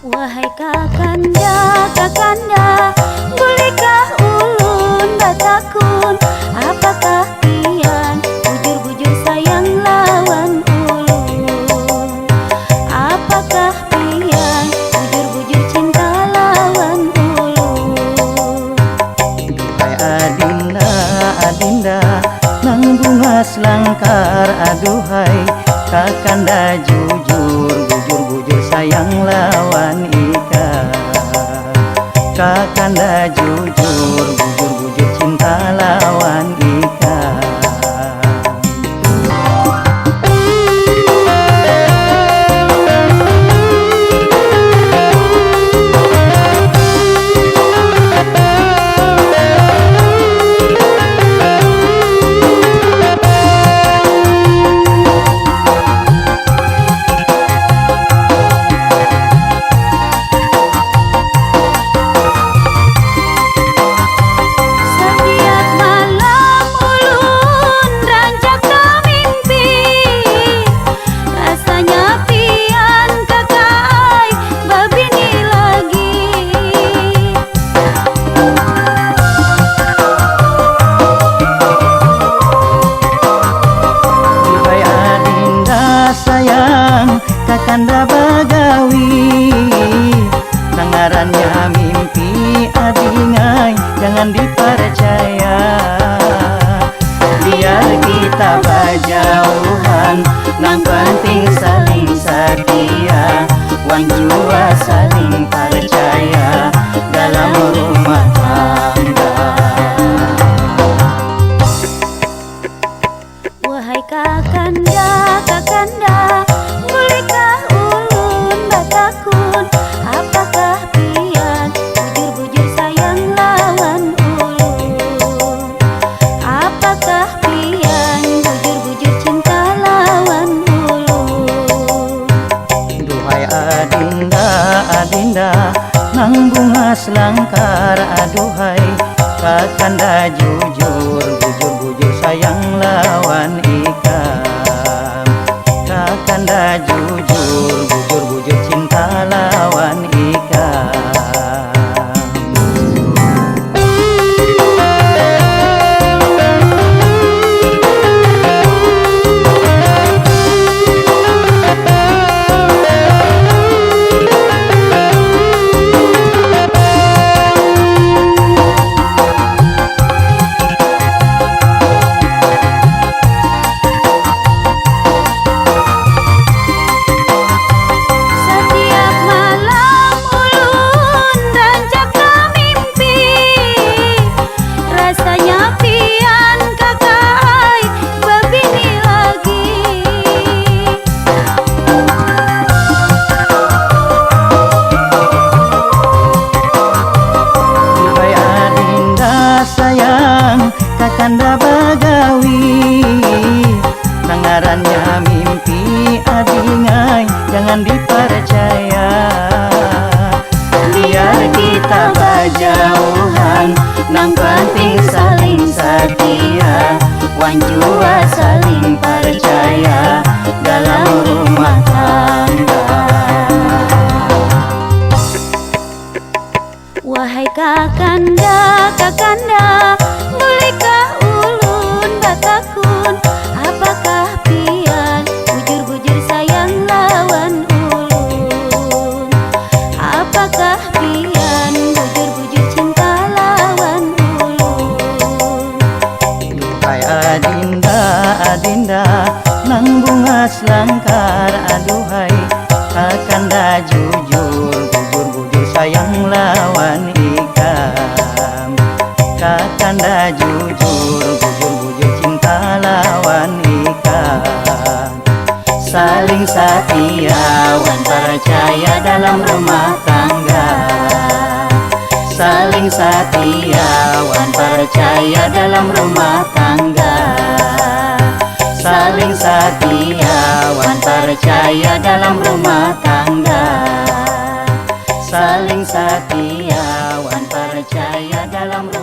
Wahai kakanda, kakanda, bolehkah ulun batakun? Apakah pian bujur-bujur sayang lawan ulun? Apakah pian bujur-bujur cinta lawan ulun? Duhai adinda, adinda, nang bunga selangkar, aduhai kakanda jujur, bujur-bujur sayang lawan ika. Kakanda jujur, bujur-bujur cinta lawan ika. Kakanda bagawi nangarannya mimpi adingai, jangan dipercaya. Biar kita berjauhan, nang penting saling setia, wan jua saling percaya dalam rumah tangga. Wahai kakanda, kakanda, bolehkah ulun batakun? Apakah pian bujur-bujur sayang lawan ulun? Apakah pian bujur-bujur cinta lawan ulun? Duhai adinda, adinda, nang bunga selangkar, aduhai kakanda jujur, bujur-bujur sayang lawan ika. Kakanda jujur, bujur-bujur cinta lawan ika. Kakanda bagawi nangarannya mimpi adingai, jangan dipercaya. Biar kita berjauhan, nang penting saling setia, wan jua saling percaya dalam rumah tangga. Wahai kakanda, kakanda, bolehkah ulun batakun? Apakah pian bujur-bujur sayang lawan ulun? Apakah pian bujur-bujur cinta lawan ulun? Duhai adinda, adinda, nang bunga selangkar, aduhai kakanda jujur, bujur-bujur sayang lawan ika. kanda jujur, bujur-bujur cinta lawan ikat. Saling setia, wan percaya dalam rumah tangga. Saling setia, wan percaya dalam rumah tangga. Saling setia, wan percaya dalam rumah tangga. Saling setia, wan percaya dalam rumah tangga.